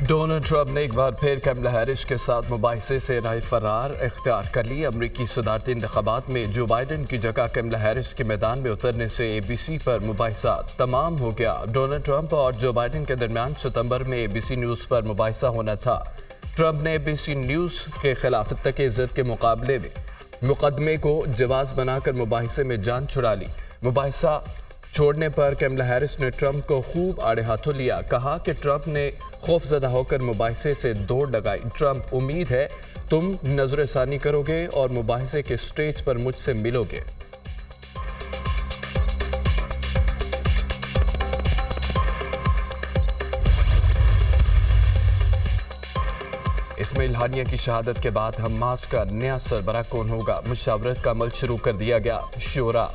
Donald Trump ने एक बार फिर कैमला हैरिस के साथ मुबाहिसे से राह फरार इख्तियार कर ली। अमरीकी सदारती इंतखाबात में जो बाइडन की जगह कैमला हैरिस के मैदान में उतरने से ABC पर मुबाहिसा तमाम हो गया। डोनाल्ड ट्रंप और जो बाइडन के दरमियान सितंबर में ABC न्यूज़ पर मुबाहिसा होना था। ट्रंप ने ABC न्यूज़ के खिलाफ तक-ए-इज़्ज़त के मुकाबले में मुकदमे को जवाज़ बनाकर मुबाहिसे में जान छुड़ा ली। मुबाहिसा छोड़ने पर कैमला हैरिस ने ट्रंप को खूब आड़े हाथों लिया। कहा कि ट्रंप ने खौफजदा होकर मुबाहिसे से दौड़ लगाई। ट्रंप, उम्मीद है तुम नजरसानी करोगे और मुबाहिसे के स्टेज पर मुझसे मिलोगे। इस्माइल हानिया की शहादत के बाद हमास का नया सरबराह कौन होगा? मुशावरत का अमल शुरू कर दिया गया। शूरा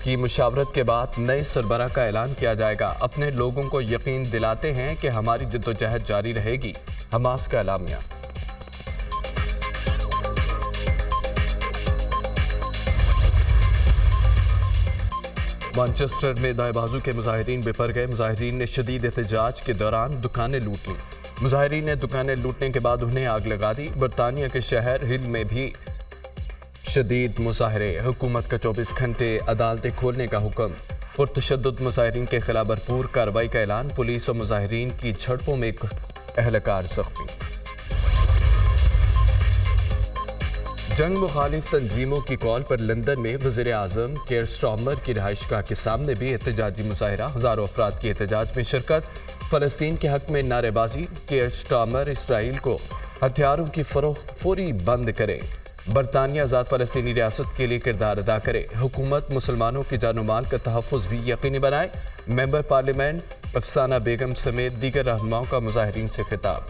की मुशावरत के बाद नए सरबराह का ऐलान किया जाएगा। अपने लोगों को यकीन दिलाते हैं कि हमारी जद्दोजहद जारी रहेगी। हमास का एलामिया। मैनचेस्टर में दाएं बाजू के मुजाहिरीन बिफर गए। मुजाहिरीन ने शदीद एहतजाज के दौरान दुकानें लूट लीं। मुजाहिरीन ने दुकानें लूटने के बाद उन्हें आग लगा दी। बरतानिया के शहर हिल में भी शदीद मुजाहरे। हुकूमत का 24 घंटे अदालतें खोलने का हुक्म। पुरतशद्दुद मुजाहिरीन के खिलाफ भरपूर कार्रवाई का ऐलान। पुलिस और मुजाहिरीन की झड़पों में एक एहलकार जख्मी। जंग मुखालिफ तंजीमों की कॉल पर लंदन में वज़ीर आज़म केयर स्टार्मर की रिहाइशगाह के सामने भी एहतजाजी मुजाहरा। हज़ारों अफराद की एहतजाज में शिरकत। फ़लस्तीन के हक में नारेबाजी। केयर स्टार्मर इसराइल को हथियारों की फरोख्त फौरी बंद करे। बरतानिया आज़ाद फ़लस्तीनी रियासत के लिए किरदार अदा करे। हुकूमत मुसलमानों के जान माल का तहफ़्फ़ुज़ भी यकीनी बनाए। मेंबर पार्लियामेंट अफसाना बेगम समेत दीगर रहनुमाओं का मुजाहिरीन से खिताब।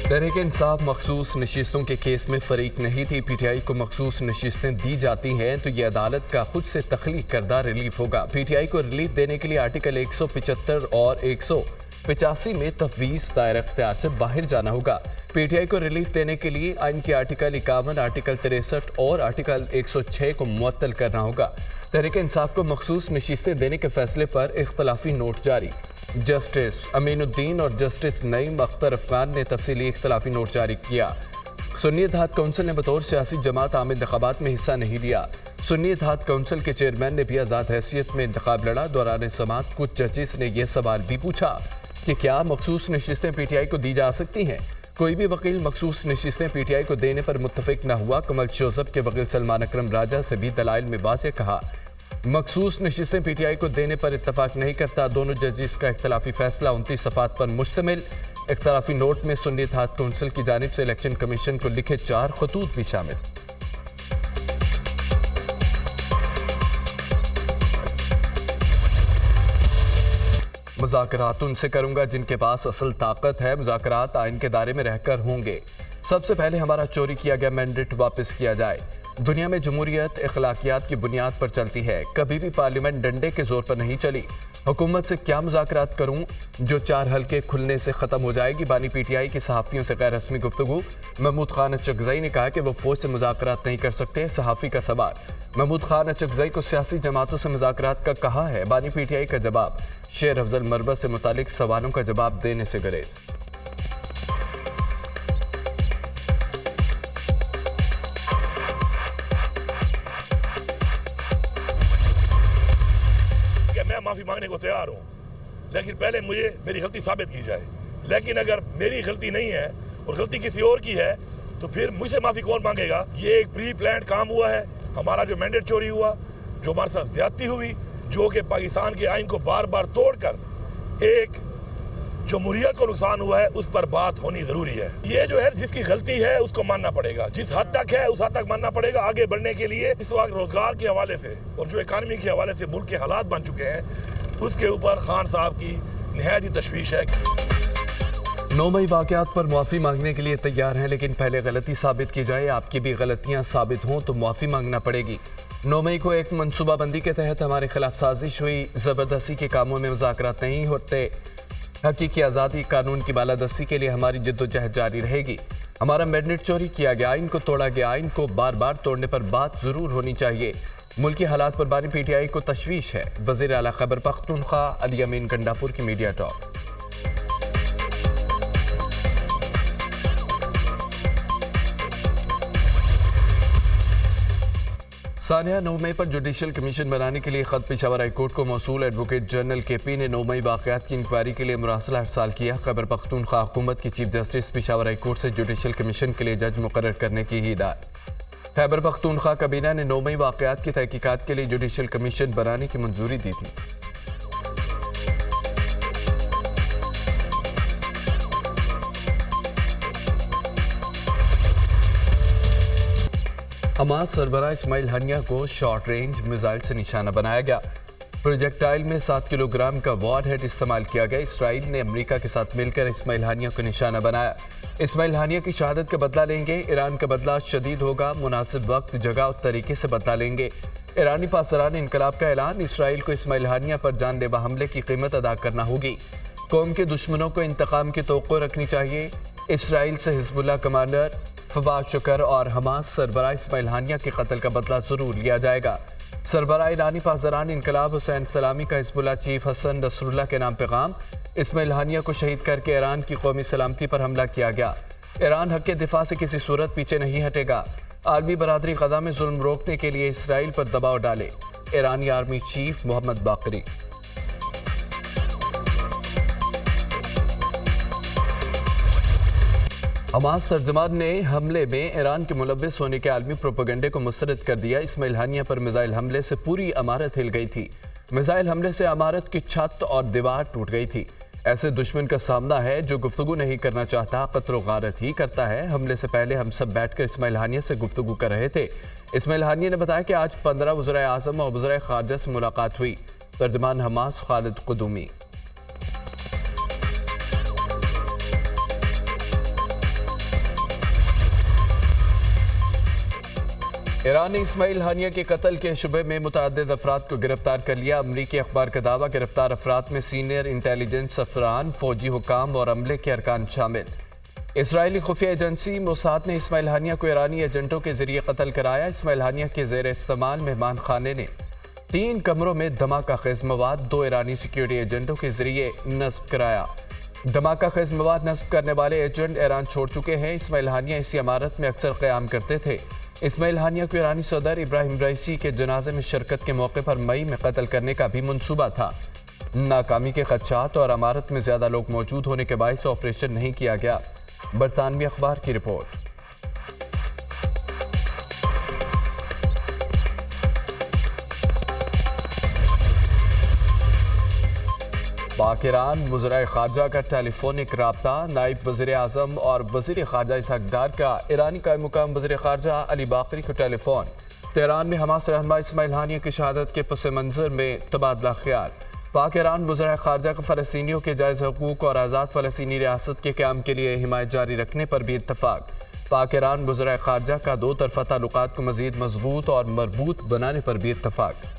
तहरीक इंसाफ मखसूस नशिस्तों के केस में फरीक नहीं थी। PTI को मखसूस नशिस्तें दी जाती हैं तो ये अदालत का खुद से तख्लीक करदा रिलीफ होगा। PTI को रिलीफ देने के लिए आर्टिकल 175 और 185 में तफवीज़ दायरा इख्तियार से बाहर जाना होगा। PTI को रिलीफ देने के लिए आइन के आर्टिकल 51, आर्टिकल 63 और आर्टिकल 106 को मुअत्तल करना होगा। तहरीक इंसाफ को मखसूस नशिस्तें देने के फैसले पर इख्तलाफी नोट जारी। जस्टिस अमीनुद्दीन और जस्टिस नईम अख्तर अफगान ने तफसीली इख्तलाफी नोट जारी किया। सुन्नी इत्तेहाद कौंसिल ने बतौर सियासी जमात आम इंतखाबात में हिस्सा नहीं लिया। सुन्नी इत्तेहाद कौंसिल के चेयरमैन ने भी आज़ाद हैसियत में इंतखाब लड़ा। दौरान समाअत कुछ जजेस ने यह सवाल भी पूछा कि क्या मखसूस नशिस्तें PTI को दी जा सकती हैं। कोई भी वकील मखसूस नशिस्तें PTI को देने पर मुत्तफिक न हुआ। कमल शोजब के वकील सलमान अकरम राजा से भी दलाइल में वाज़ेह कहा मखसूस नशिस्तें PTI को देने पर इत्तफाक नहीं करता। दोनों जजेस का इख्तलाफी फैसला 29 सफ़ात पर मुश्तमिल। इख्तलाफी नोट में सुन्नी इत्तेहाद कौंसिल की जानिब से इलेक्शन कमीशन को लिखे 4 खतूत भी शामिल। मुज़ाकरात उनसे करूंगा जिनके पास असल ताकत है। मुज़ाकरात आइन के दायरे में रहकर होंगे। सबसे पहले हमारा चोरी किया गया मैंडेट वापस किया जाए। दुनिया में जमहूरियत अखलाकियात की बुनियाद पर चलती है। कभी भी पार्लियामेंट डंडे के जोर पर नहीं चली। हुकूमत से क्या मुज़ाकरात करूं जो 4 हल्के खुलने से ख़त्म हो जाएगी। बानी PTI की सहाफ़ियों से गैर रस्मी गुफ्तगू। महमूद खान अचकज़ई ने कहा कि वो फ़ौज से मुज़ाकरात नहीं कर सकते। सहाफ़ी का सवाल। महमूद खान अचकज़ई को सियासी जमातों से मुज़ाकरात का कहा है। बानी PTI का जवाब। शेर अफजल मरबत से मुतालिक सवालों का जवाब देने से गुरेज। मैं माफी मांगने को तैयार हूं, लेकिन पहले मुझे मेरी गलती साबित की जाए। लेकिन अगर मेरी गलती नहीं है और गलती किसी और की है तो फिर मुझसे माफी कौन मांगेगा। ये एक प्री प्लान काम हुआ है। हमारा जो मैंडेट चोरी हुआ, जो हमारे साथ ज्यादती हुई, जो कि पाकिस्तान के आइन को बार बार तोड़कर एक जमहूरियत को नुकसान हुआ है, उस पर बात होनी जरूरी है। ये जो है जिसकी गलती है उसको मानना पड़ेगा। जिस हद तक है उस हद तक मानना पड़ेगा। आगे बढ़ने के लिए इस वक्त रोजगार के हवाले से और जो इकानमी के हवाले से मुल्क के हालात बन चुके हैं, उसके ऊपर खान साहब की निहायत ही तशवीश है। 9 मई वाक़यात पर मुआफ़ी मांगने के लिए तैयार हैं, लेकिन पहले गलती साबित की जाए। आपकी भी गलतियाँ साबित हों तो मुआफ़ी मांगना पड़ेगी। 9 मई को एक मनसूबाबंदी के तहत हमारे खिलाफ साजिश हुई। ज़बरदस्ती के कामों में मुज़ाकरात नहीं होते। हकीकी आज़ादी कानून की बालादस्ती के लिए हमारी जद्दोजहद जारी रहेगी। हमारा मैंडेट चोरी किया गया, आइन को तोड़ा गया। आइन को बार बार तोड़ने पर बात ज़रूर होनी चाहिए। मुल्की हालात पर बानी PTI को तशवीश है। वज़ीर आला खैबर पख्तूनख्वा अली अमीन गंडापुर की मीडिया टॉक। सानिया 9 मई पर जुडिशल कमीशन बनाने के लिए खत पेशावर हाई कोर्ट को मौसूल। एडवोकेट जनरल KP ने 9 मई वाक़यात की इंक्वायरी के लिए मुरासला अरसाल किया। खैबर पख्तूनख्वा हुकूमत की chief justice Peshawar high court से जुडिशल कमीशन के लिए जज मुकर्रर करने की हिदायत। खैबर पख्तूनख्वा काबीना ने 9 मई वाक़यात की तहकीकात के लिए जुडिशल कमीशन बनाने की मंजूरी दी थी। हमास सरबराह इस्माइल हानिया को शॉर्ट रेंज मिसाइल से निशाना बनाया गया। प्रोजेक्टाइल में 7 किलोग्राम का वॉर हेड इस्तेमाल किया गया। इसराइल ने अमेरिका के साथ मिलकर इस्माइल हानिया को निशाना बनाया। इस्माइल हानिया की शहादत का बदला लेंगे। ईरान का बदला शदीद होगा। मुनासिब वक्त, जगह और तरीके से बदला लेंगे। ईरानी पासरान इनकलाब का ऐलान। इसराइल को इस्माइल हानिया पर जानलेवा हमले की कीमत अदा करना होगी। कौम के दुश्मनों को इंतकाम की तवक्को रखनी चाहिए। इसराइल से हिजबुल्लाह कमांडर फवाद शुक्र और हमास सरबराह इस्माइल हानिया के कत्ल का बदला जरूर लिया जाएगा। सरबराह ईरानी पासरान इनकलाब हुसैन सलामी का हिजबुल्लाह चीफ हसन नसरुल्लाह के नाम पैगाम। इस्माइल हानिया को शहीद करके ईरान की कौमी सलामती पर हमला किया गया। ईरान हक के दिफा से किसी सूरत पीछे नहीं हटेगा। आलमी बरादरी गजा में जुल्म रोकने के लिए इसराइल पर दबाव डाले। ईरानी आर्मी चीफ मोहम्मद बाकरी। हमास तर्जमान ने हमले में ईरान के मुलव्विस होने के आलमी प्रोपेगेंडे को मुस्तरद कर दिया। इस्माइल हानिया पर मिसाइल हमले से पूरी इमारत हिल गई थी। मिसाइल हमले से इमारत की छत और दीवार टूट गई थी। ऐसे दुश्मन का सामना है जो गुफ्तगू नहीं करना चाहता, कत्ल गारत ही करता है। हमले से पहले हम सब बैठकर इस्माइल हानिया से गुफ्तगू कर रहे थे। इस्माइल हानिया ने बताया कि आज 15 वज़ीर आज़म और वज़ीर ख़ारजा से मुलाकात हुई। तर्जमान हमास खालिद कुदूमी। ईरान ने इस्माइल हानिया के कत्ल के शुबे में मुतअद्दिद अफराद को गिरफ्तार कर लिया। अमरीकी अखबार का दावा, गिरफ्तार अफराद में सीनियर इंटेलिजेंस अफसरान, फौजी हुकाम और अमले के अरकान शामिल। इसराइली खुफिया एजेंसी मोसाद ने इस्माइल हानिया को ईरानी एजेंटों के जरिए कत्ल कराया। इस्माइल हानिया के जेर इस्तेमाल मेहमान खाने ने 3 कमरों में धमाका खेज मवाद 2 ईरानी सिक्योरिटी एजेंटों के जरिए नस्ब कराया। धमाका खेज मवाद नस्ब करने वाले एजेंट ईरान छोड़ चुके हैं। इस्माइल हानिया इसी इमारत में अक्सर क़याम करते थे। इस्माइल हानिया को ईरानी सदर इब्राहिम रईसी के जनाजे में शिरकत के मौके पर मई में कत्ल करने का भी मंसूबा था। नाकामी के खदशात और इमारत में ज़्यादा लोग मौजूद होने के बायस ऑपरेशन नहीं किया गया। बरतानवी अखबार की रिपोर्ट। पाक ईरान वज़ीर ख़ारजा का टेलीफोनिक राब्ता। नायब वज़ीर आज़म और वज़ीर ख़ारजा इसहाक डार का ईरानी कायम मुकाम वज़ीर ख़ारजा अली बाकरी को टेलीफोन। तेहरान में हमास रहनुमा इस्माइल हानिया की शहादत के पस मंज़र में तबादला ख्याल। पाक ईरान वज़ीर ख़ारजा का फ़लस्तीनियों के जायज़ हकूक़ और आज़ाद फ़लस्तीनी रियासत के क़याम के लिए हिमायत जारी रखने पर भी इत्तफ़ाक़। पाक ईरान वज़ीर ख़ारजा का 2 तरफ़ा ताल्लुक़ात को मज़ीद मज़बूत और मरबूत बनाने पर भी इत्तफ़ाक़।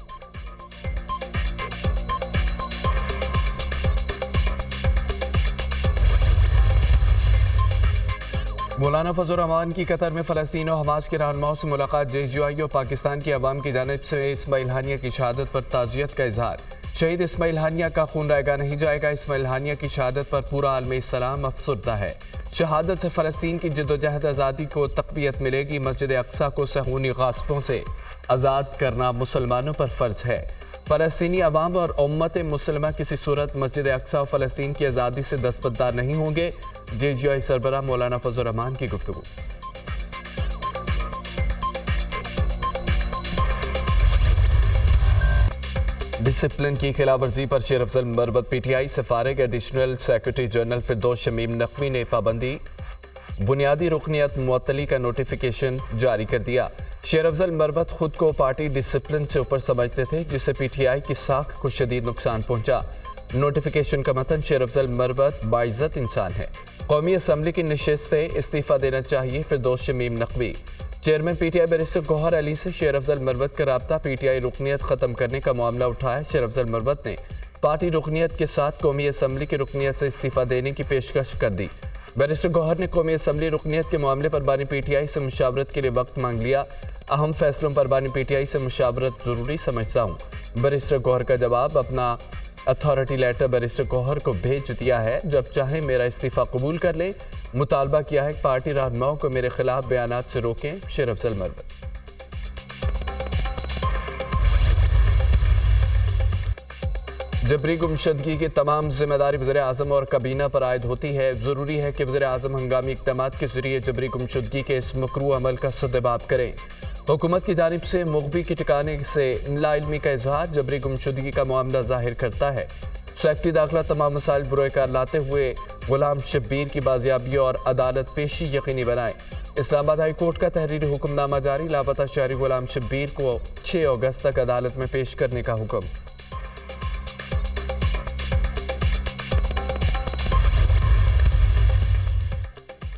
मौलाना फजल रहमान की कतर में फ़लस्तीन और हमास के रहनुमाओं से मुलाकात। JJI और पाकिस्तान की अवाम की जानिब से इस्माइल हानिया की शहादत पर ताज़ियत का इजहार। शहीद इस्माइल हानिया का खून रायगा नहीं जाएगा। इस्माइल हानिया की शहादत पर पूरा आलम इस्लाम अफसरदा है। शहादत से फ़लस्तीन की जद्दोजहद आज़ादी को तक़वियत मिलेगी। मस्जिद अक्सा को सहूनी गासिबों से आज़ाद करना मुसलमानों पर फ़र्ज़ है। फ़लस्तीनी अवाम और उम्मत मुसलमा किसी सूरत मस्जिद अक्सा और फ़लस्तीन की आज़ादी से दस्तबरदार नहीं होंगे। JJI सरबराह मौलाना फजल रहमान की गुफ्तगू। डिसिप्लिन की खिलाफवर्जी पर शेर अफजल मरवत PTI से फारिग। एडिशनल सेक्रेटरी जनरल फिरदौस शमीम नकवी ने पाबंदी बुनियादी रुकनियत मुअत्तली का नोटिफिकेशन जारी कर दिया। शेर अफजल मरवत खुद को पार्टी डिसिप्लिन से ऊपर समझते थे, जिससे PTI की साख को शदीद नुकसान पहुंचा। नोटिफिकेशन का मतन, शेर अफजल मरवत बाइज्जत इंसान है, कौमी असम्बली की नशिस्त से इस्तीफ़ा देना चाहिए। Firdous Shamim Naqvi. Chairman PTI barrister Gohar Ali से शेर अफजल मरवत का राब्ता। PTI रुकनियत ख़त्म करने का मामला उठाया। शेर अफजल मरवत ने पार्टी रुकनियत के साथ कौमी असम्बली की रुकनियत से इस्तीफ़ा देने की पेशकश कर दी। बैरिस्टर गौहर ने कौमी असम्बली रुकनियत के मामले पर बानी PTI से मुशावरत के लिए वक्त मांग लिया। अहम फैसलों पर बानी PTI से मुशावरत ज़रूरी समझता हूँ। बैरिस्टर गौहर का जवाब, अपना अथॉरिटी लेटर बैरिस्टर गौहर को भेज दिया है, जब चाहे मेरा इस्तीफ़ा कबूल कर ले। मुतालबा किया है कि पार्टी रहनुमाओं को मेरे खिलाफ बयानात से रोकें। शेर अफजल मरवत। जबरी गुमशदगी की तमाम जिम्मेदारी वज़ीर-ए-आज़म और काबीना पर आयद होती है। ज़रूरी है कि वज़ीर-ए-आज़म हंगामी इक़दामात के ज़रिए जबरी गुमशदगी के इस मकरूह अमल का सद्देबाब करें। हुकूमत की जानिब से मुग़बी के ठिकाने से लाइल्मी का इजहार जबरी गुमशदगी का मामला ज़ाहिर करता है। सेक्रेटरी दाखिला तमाम मसाइल बुरोकार लाते हुए गुलाम शब्बीर की बाजियाबी और अदालत पेशी यकीनी बनाएं। इस्लामाबाद हाई कोर्ट का तहरीरी हुक्मनामा जारी, लापता शहरी गुलाम शब्बीर को 6 अगस्त तक अदालत में पेश करने का हुक्म।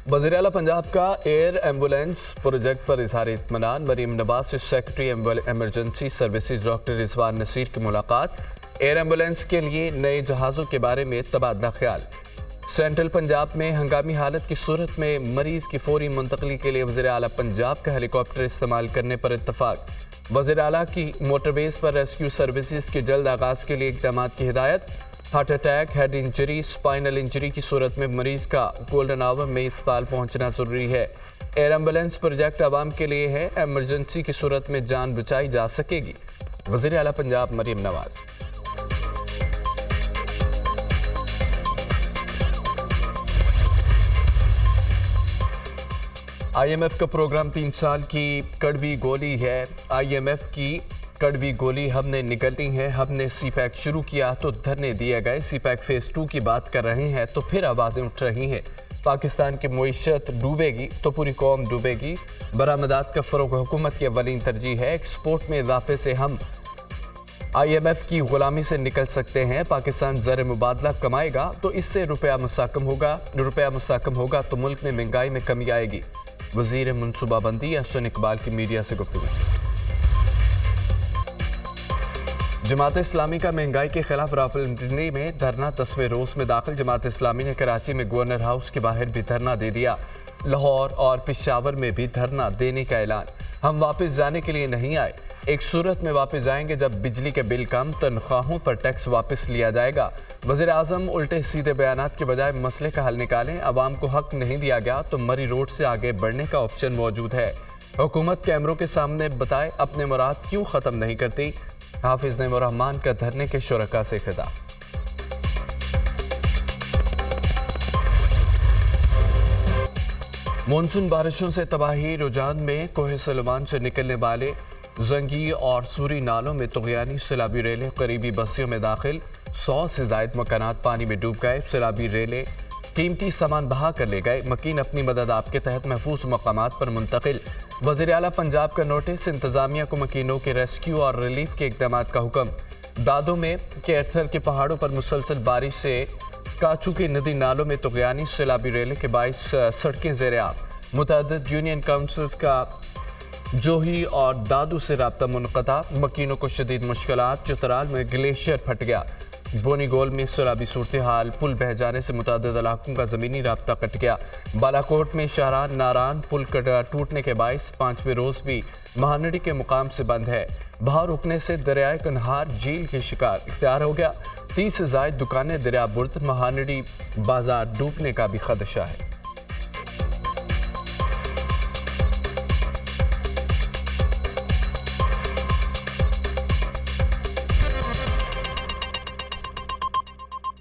वज़ीर आला पंजाब का एयर एम्बुलेंस प्रोजेक्ट पर इजहार इत्मीनान। मरीम नवाज से secretary emergency services doctor Rizwan Naseer की मुलाकात। एयर एम्बुलेंस के लिए नए जहाज़ों के बारे में तबादला ख्याल। सेंट्रल पंजाब में हंगामी हालत की सूरत में मरीज की फौरी मुंतकली के लिए वज़ीर आला पंजाब का हेलीकॉप्टर इस्तेमाल करने पर इत्तफाक। वज़ीर आला की मोटरवेज पर रेस्क्यू सर्विसेज के जल्द आगाज के लिए इक़दामात की हिदायत। Heart attack, head injury, spinal injury की सूरत में मरीज का गोल्डन आवर में अस्पताल पहुंचना जरूरी है। एयर एम्बुलेंस प्रोजेक्ट आवाम के लिए है, एमरजेंसी की सूरत में जान बचाई जा सकेगी। वज़ीर आला पंजाब मरीम नवाज। IMF का प्रोग्राम 3 साल की कड़वी गोली है। IMF की कड़वी गोली हमने निगलनी है। हमने CPEC शुरू किया तो धरने दिए गए, CPEC फेज 2 की बात कर रहे हैं तो फिर आवाज़ें उठ रही हैं। पाकिस्तान की मईशत डूबेगी तो पूरी कौम डूबेगी। बरामदात का फ़रोग़ हुकूमत की अवलीन तरजीह है। एक्सपोर्ट में इजाफे से हम IMF की गुलामी से निकल सकते हैं। पाकिस्तान ज़र मुबादला कमाएगा तो इससे रुपया मुस्तहकम होगा तो मुल्क में महंगाई में कमी आएगी। वज़ीर मनसूबाबंदी अहसन इकबाल की मीडिया से गुफ्तगू। जमात इस्लामी का महंगाई के खिलाफ रावलपिंडी में धरना 10वें रोज में दाखिल। जमात इस्लामी ने कराची में गवर्नर हाउस के बाहर भी धरना दे दिया। लाहौर और पेशावर में भी धरना देने का ऐलान। हम वापस जाने के लिए नहीं आए, एक सूरत में वापस जाएंगे जब बिजली के बिल कम, तनख्वाहों पर टैक्स वापस लिया जाएगा। वज़ीर आज़म उल्टे सीधे बयानात के बजाय मसले का हल निकालें। आवाम को हक नहीं दिया गया तो मरी रोड से आगे बढ़ने का ऑप्शन मौजूद है। हुकूमत कैमरों के सामने बताए अपने मुराद क्यों ख़त्म नहीं करती। हाफिज नईमुर रहमान का धरने के शुरका से खिताब। मानसून बारिशों से तबाही। रुझान में कोहे सलमान से निकलने वाले जंगी और सूरी नालों में तुग़यानी सैलाबी रेलें करीबी बस्तियों में दाखिल। 100 से ज़ायद मकानात पानी में डूब गए। सैलाबी रेलें कीमती सामान बहा कर ले गए। मकीन अपनी मदद आपके तहत महफूज मकामात पर मुंतकिल। वज़ीर आला पंजाब का नोटिस। इंतज़ामिया को मकीनों के रेस्क्यू और रिलीफ के इक़दामात का हुक्म। दादों में केरथल के पहाड़ों पर मुसलसल बारिश से काचू की नदी नालों में तुग़यानी सैलाबी रेलें के बाइस सड़कें ज़ेर-ए-आब। मुतअद्दिद यूनियन काउंसिल्स का जोही और दादू से राब्ता मुनक़ता। मकीनों को शदीद मुश्किलात। चित्राल में ग्लेशियर फट गया। बोनीगोल में सैलाबी सूरत हाल। पुल बह जाने से मुतअद्दिद इलाकों का ज़मीनी राब्ता कट गया। बालाकोट में शाहरान नारान पुल टूटने के बाइस 5वें रोज़ भी महानडी के मुकाम से बंद है। बहा रुकने से दरियाए कन्हार झील के शिकार इख्तियार हो गया। 30 से ज़ायद दुकानें दरिया बुर्द। महानडी बाजार डूबने का भी खदशा है।